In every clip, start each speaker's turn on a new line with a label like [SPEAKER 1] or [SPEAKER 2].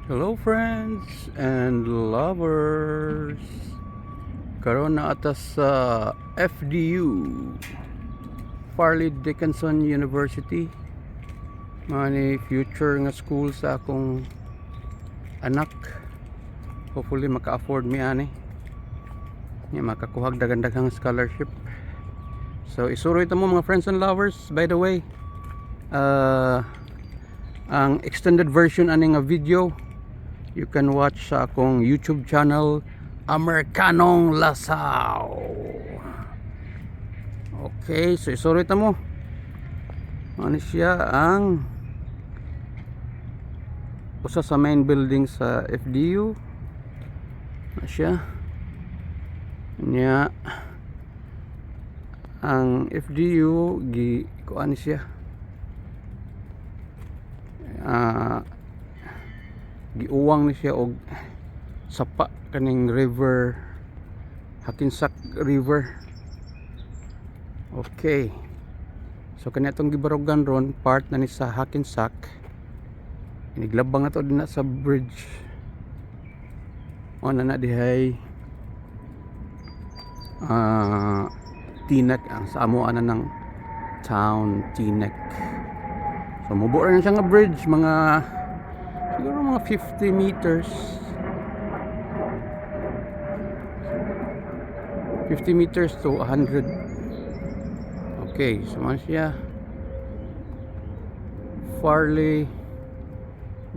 [SPEAKER 1] Hello friends and lovers. Karon na atas sa FDU, Fairleigh Dickinson University. Mani future nga school sa akong anak. Hopefully maka-afford mi ani. Nya makakuhag dagan-daghang scholarship. So isuro ito mo mga friends and lovers. By the way, ang extended version ani nga video you can watch sa akong YouTube channel, Americanong Lasaw. Okay, so isuro ito mo. Ano siya ang usa sa main building sa FDU. Ano siya? Nya ang FDU kuan siya. Giuwang ni siya og sapa kaning river, Hackensack River. Okay, so kanya itong gibarugan ron part na ni sa Hackensack. Iniglabang na to din na sa bridge o na dihay Teaneck, ang sa amo ana ng town Teaneck. So mubo rin siya nga bridge, mga siguro mga 50 meters 50 meters to 100. Okay, so man siya Fairleigh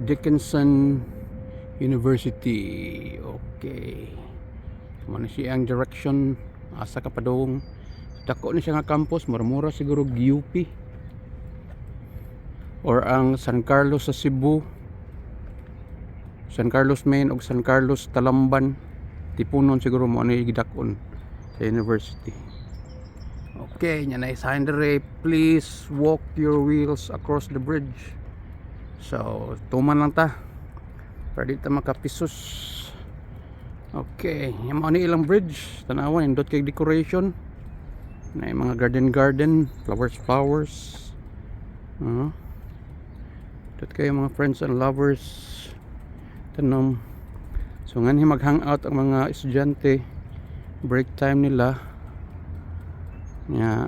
[SPEAKER 1] Dickinson University. Okay, so man siya ang direction asa ka padong dako ni siya nga campus, mura-mura siguro UP or ang San Carlos sa Cebu, San Carlos Main o San Carlos Talamban, tipunon siguro mo ano gidakon sa university. Okay, nya na sign dire, please walk your wheels across the bridge. So tuman lang ta para di ta makapisos. Okay, yung mga ilang bridge tanawan indot kay decoration na mga garden flowers dot kayo mga friends and lovers tanom. So ngayon mag-hangout ang mga estudyante, break time nila nya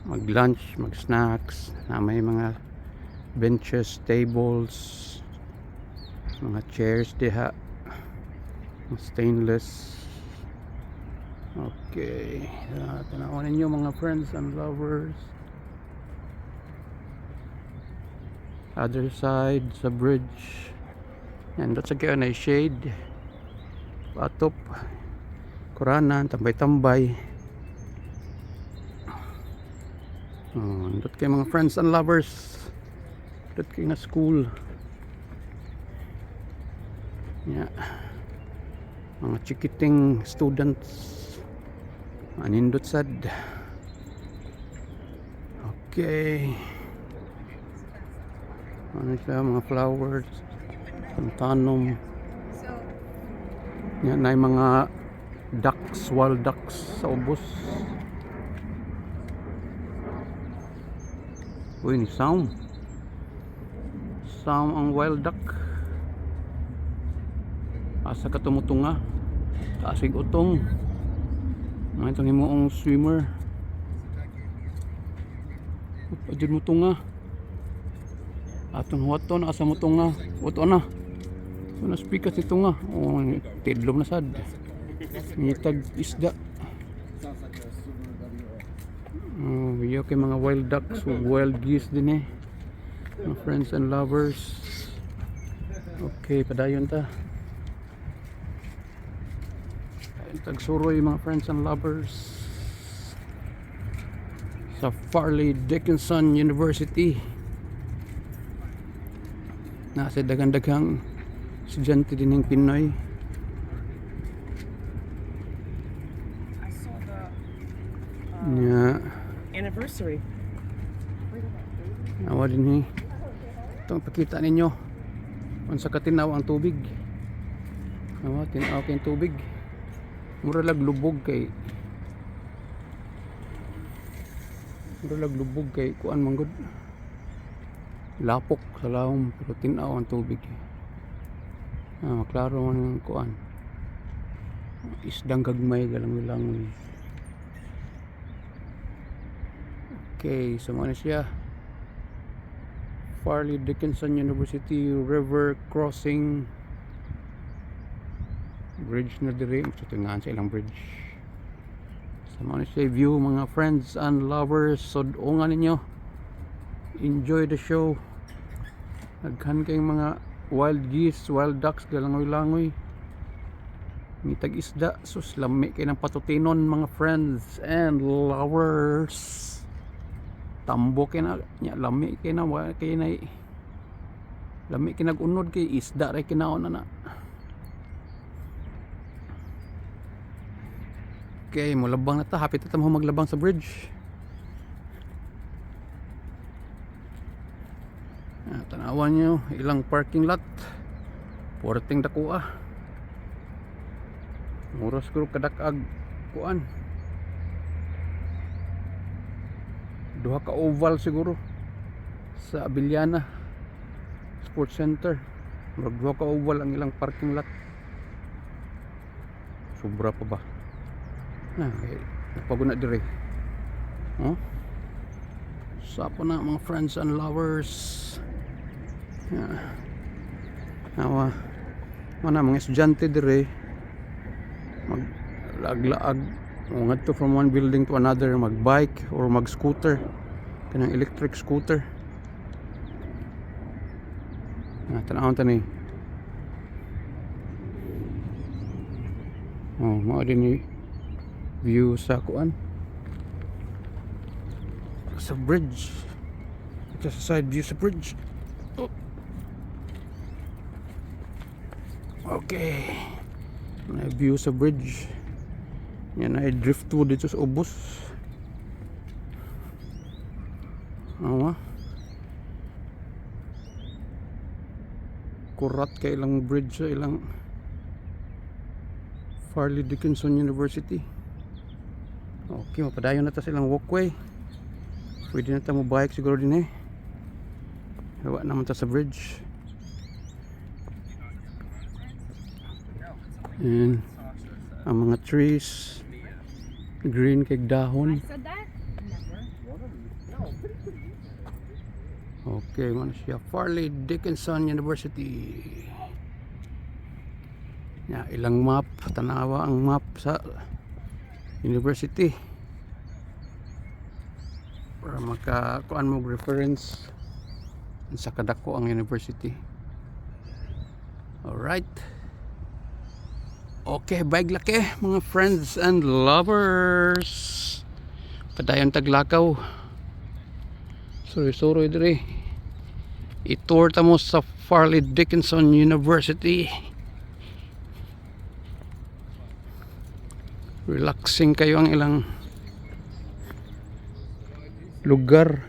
[SPEAKER 1] mag-lunch, mag-snacks na may mga benches, tables, mga chairs diha stainless. Okay, tanawan ninyo mga friends and lovers. Other side sa bridge yan, doon sa kaya na shade patop kuranan, tambay-tambay. Doon kayo mga friends and lovers, doon kayo na school yeah. Mga chikiting students anindot sad. Okay, ano siya, mga flowers ang tanom yan, na mga ducks, wild ducks sa ubos. Uy, ni sound ang wild duck asa ka tumutunga taasig utong mga itong himuong swimmer pwede mo tunga atong huwaton asa mo tunga uto na so na speaker si tunga o tidlom na sad ngitag isda. Video kay mga wild ducks, wild geese din mga friends and lovers. Okay, padayon ta tagsuroy mga friends and lovers sa Fairleigh Dickinson University. Nasa daghang estudyante din ng Pinoy.
[SPEAKER 2] I saw the anniversary.
[SPEAKER 1] Awa din itong pakita ninyo kung sa katinaw ang tubig. Awa, tinaw kayong tubig. Mura lag lubog kay kuan manggod lapok sa lahom pero tinaw ang tubig. Klaro man yung kuan. Isdang gagmay galang-langoy. Okay, so ano siya? Farley Dickinson University River Crossing bridge na diri. So tingnan sa ilang bridge. So ano siya view mga friends and lovers. So nga ninyo. Enjoy the show. Naghan kayong mga wild geese, wild ducks, galangoy-langoy. Mitag isda, sus lami kay ng patutinon mga friends and lovers. Tambo kay na, lami kay na, kay na lami kay nagunod kay isda ray kinaon na. Okay, mulabang na ta, hapit na ta mo maglabang sa bridge. Tanawan nyo ilang parking lot porting dakua muros ko kadakag kuan duha ka oval siguro sa Abiliana Sports Center. Duha ka oval ang ilang parking lot, sobra pa ba napaguna dire sapo na mga friends and lovers. Mana mga estudyante dire maglaag-laag ngadto from one building to another, magbike or mag-scooter, kanang electric scooter. Tanawon tani mao din ni view sa kuan sa bridge. Ito sa side view sa bridge. Okay, may view sa bridge. Yan ay drift to dito sa ubos. Kurat kay ilang bridge sa ilang Farley Dickinson University. Okay, mapadayon na ta sa ilang walkway. Pwede na ta mo bike siguro din hawa naman ta sa bridge. And ang mga trees green kay dahon.
[SPEAKER 2] I said that? Never.
[SPEAKER 1] Okay, man siya Farley Dickinson University. Ilang map, tanawa ang map sa university para makakuan mo reference sa kadako ang university. Alright. Okay, bye laki mga friends and lovers. Padayon taglakaw. Sorry dire. I-tour ta mo sa Farley Dickinson University. Relaxing kayo ang ilang lugar.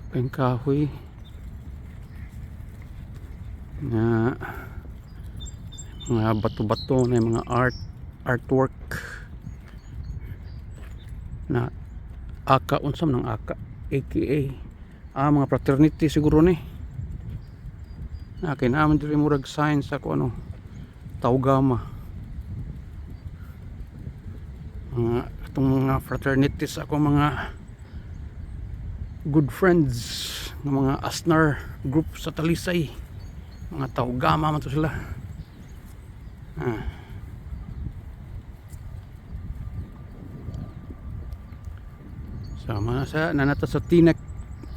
[SPEAKER 1] Pengkahoy na mga bato-bato na mga artwork na aka unsam ng aka aka mga fraternity siguro ni kinaman diri murag sign sa kung ano Taugama itong mga fraternities ako mga good friends ng mga Asnar group sa Talisay, mga Taugama man to sila. Sama sa nanata sa Tinek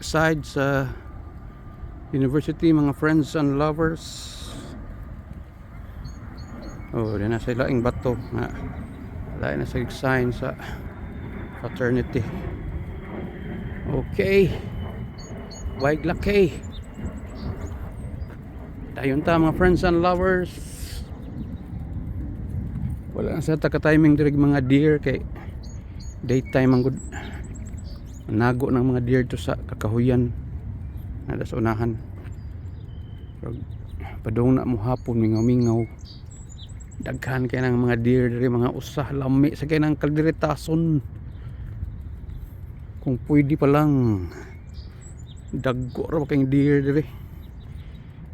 [SPEAKER 1] side sa university mga friends and lovers. Di na sila ing bato wala na sa sign sa fraternity. Okay, wide laki dayon ta mga friends and lovers. Wala na sa taka-timing dirig mga deer kay daytime ang good nago ng mga deer to sa kakahuyan nada sa unahan. Padung na mo hapon mingaw-mingaw daghan kay ng mga deer diri mga usah lami sa kay ng kaldiritason. Kung pwede pa lang dagko ra kay deer dire.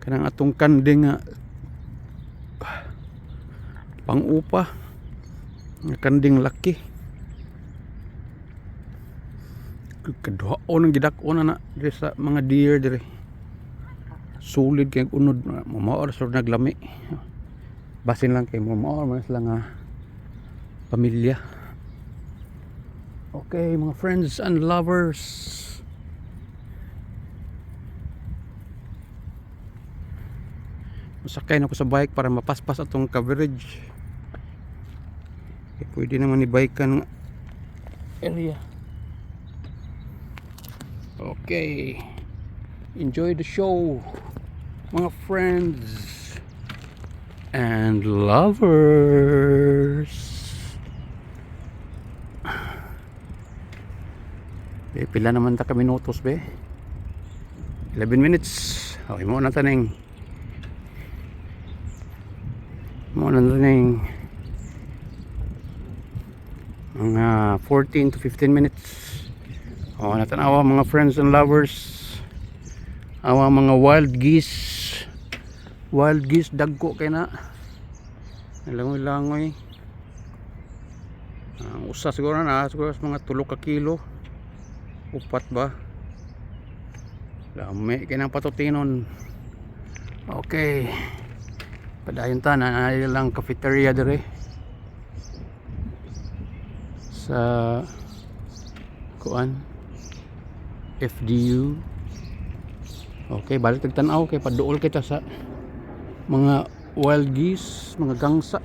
[SPEAKER 1] Kanang atong kanding nga pang-upa nga kanding laki. Kaduhaon ang gidak-on na dire sa mga deer dire. Sulid kay unod mamaor sa naglami. Basin lang kay mamaor man sila nga pamilya. Okay, mga friends and lovers. Masakay na ako sa bike para mapaspas atong coverage. Okay, pwede naman i-bike ka ng area. Okay. Enjoy the show, mga friends and lovers. Pila naman ta ka minutos be? 11 minutes. Okay, mo na taning. Mga 14 to 15 minutes. Oh, natanawa mga friends and lovers. Awa mga wild geese dagko kay na langoy ang usa siguro na siguro mga 3 ka kilo 4 ba lami kay nang patutinon. Okay, padayon ta na lang cafeteria dire sa kuan FDU. Okay, balik tagtanaw kay paduol kita sa mga wild geese, mga gangsa.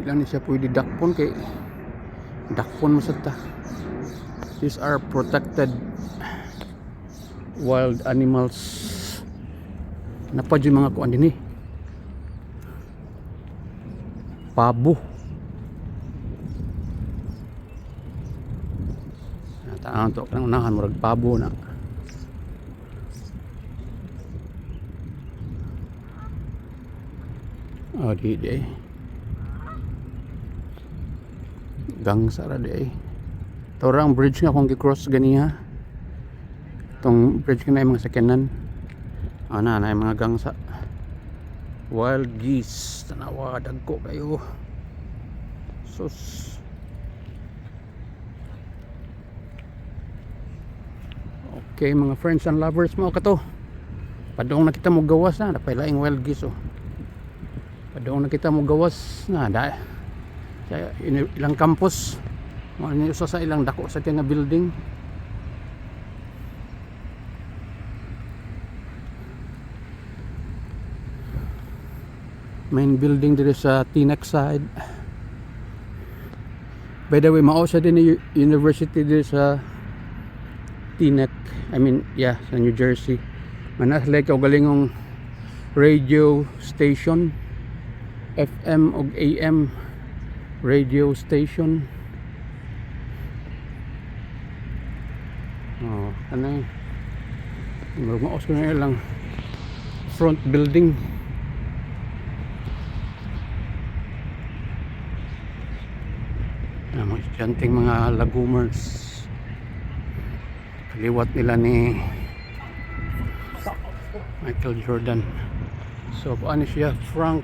[SPEAKER 1] Ilan ni siya pwede dakpon kay dakpon mo sa ta. These are protected wild animals. Napad yung mga kuan din eh. Pabo. Taan to kanang unahan murag pabo na. Oh, di gangsa ra di. Torang bridge nga kung gi-cross ganiha. Tong bridge nga na mga sakyanan. Ana na mga gangsa. Wild geese tanawa dagko kayo. Sus. Okay, mga friends and lovers mo kato. Padong na kita mo gawas na napailaing wild geese oh. Padong na kita mo gawas na da. Sa ilang campus. Mo ni usa sa ilang dako sa tinga building. Main building dire sa Teaneck side. By the way, mao sa din ni university dire sa Teaneck, sa New Jersey. Manas like og galingong radio station, FM og AM radio station. Oh, kanay. Maos ko na lang front building. Mga estudyanteng mga lagumers. Kaliwat nila ni Michael Jordan. So paano siya? Frank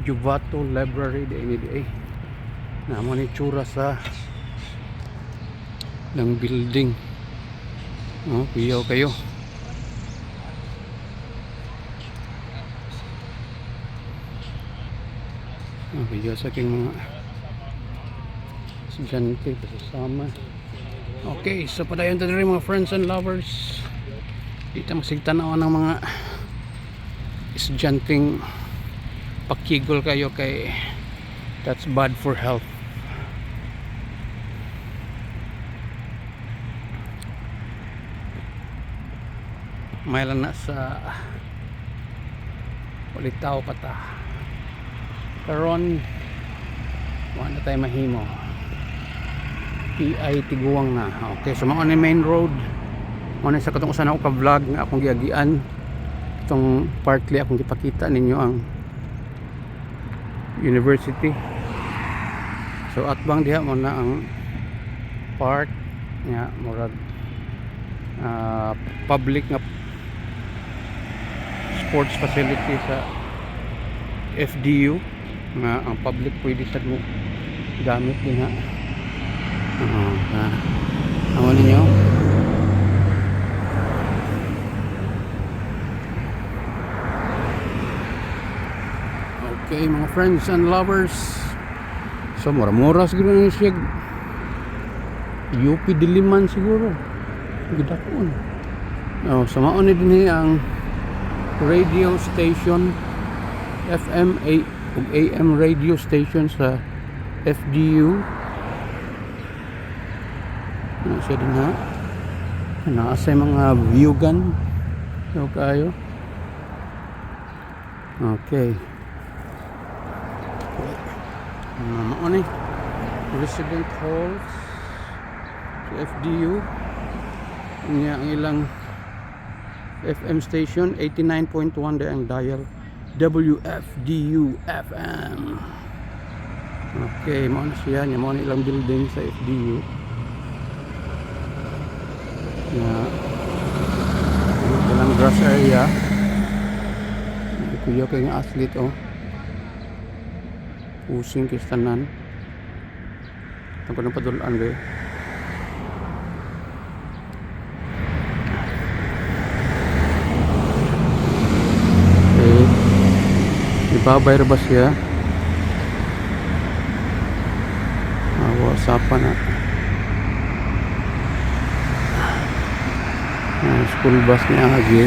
[SPEAKER 1] Juvato Library day na mo ni tsura sa ng building. Oh, piyaw kayo. Oh, piyaw sa aking mga estudyante kasama. Okay, so padayon ta rin mga friends and lovers. Dito masigtanaw ng mga estudyanteng pakigol kayo kay that's bad for health. May lang na sa Ulitaw kata karon wala na tayo mahimo. PI Tiguang na. Okay, so mao ni main road. Mao ni sa katong usa na ko ka vlog nga akong giagian. Itong partly akong gipakita ninyo ang university. So atbang diha mo na ang park nga murag public nga sports facility sa FDU nga ang public pwede sad mo gamit din ha. Amo ninyo. Okay mga friends and lovers, so mura-mura siguro na siya. UP Diliman siguro gidakon. So mauni din ang radio station, FM ug AM radio station sa FDU. Ano siya din ha? Naasay mga view gun. So kayo. Okay. Mauni resident halls sa FDU. Inya ang ilang FM station 89.1 de ang dial WFDU FM. Okay, mo na siya, mo na ilang building sa FDU. Ilang grass area. Kuya kay nga athlete oh. Pusing kistanan. Ito ko ng padulaan be. Ibabay ra ba siya? Sapa na. School bus niya agi.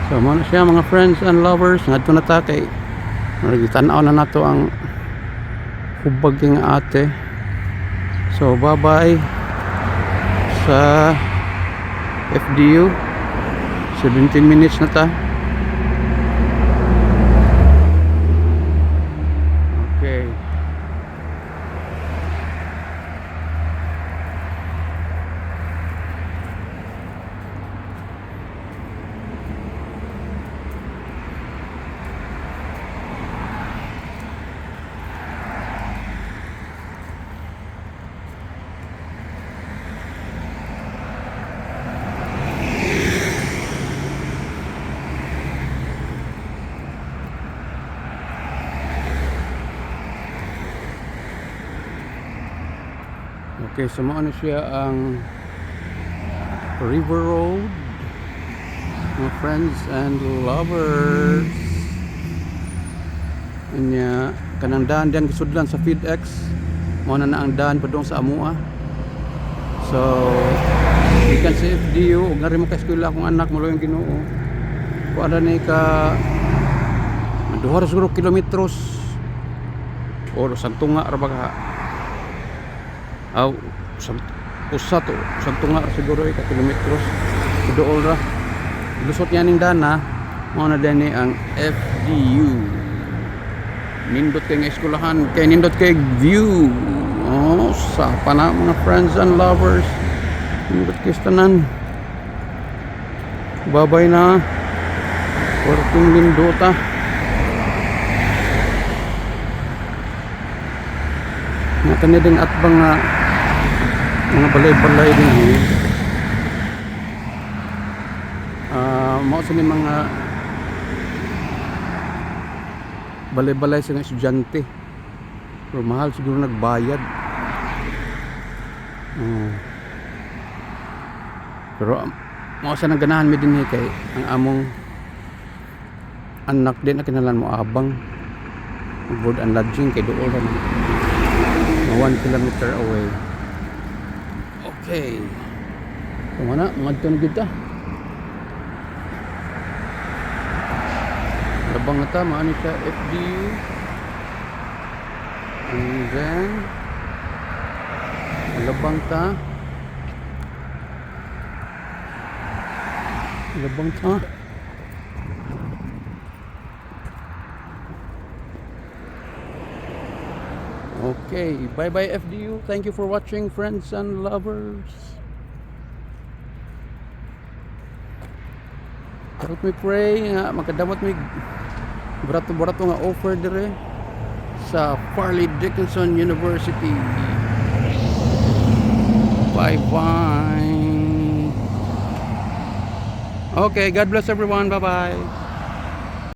[SPEAKER 1] So mo na siya mga friends and lovers, ngadto na ta kay nagitanaw na nato ang hubag king ate. So bye bye sa FDU. 17 minutes na ta. Okay. Okay, so maano siya ang River Road, mga friends and lovers. Inya kanang daan diyan kisudlan sa FeedX. Mao na ang daan padung sa Amua. So ikan sa FDU ug nari mo ka eskwela akong anak mo yung Ginoo. Kuan ni ka 200 siguro kilometros or santunga ra ba ka. Aw usa to santunga siguro ka kilometros dool ra lusot niya ning dana mao na dinhi ang FDU. Nindot kay nga eskwelahan kay nindot kay view. Sapa na mga friends and lovers, nindot kay tanan. Babay na working nindota. Natanya din at bang mga balay-balay din mao sa ni mga balay-balay sa mga estudyante pero mahal siguro nagbayad pero mao sa naganahan mi din kay ang among anak din na kinalan mo abang board and lodging kay dool ra 1 kilometer away. Okay. Kung ano, ngadto na kita. Labang na ta, maano siya FDU. And then labang ta. Labang ta. Okay, bye bye FDU. Thank you for watching, friends and lovers. Help me pray nga makadamot mi barato-barato nga offer dire sa Farley Dickinson University. Bye-bye. Okay, God bless everyone. Bye-bye.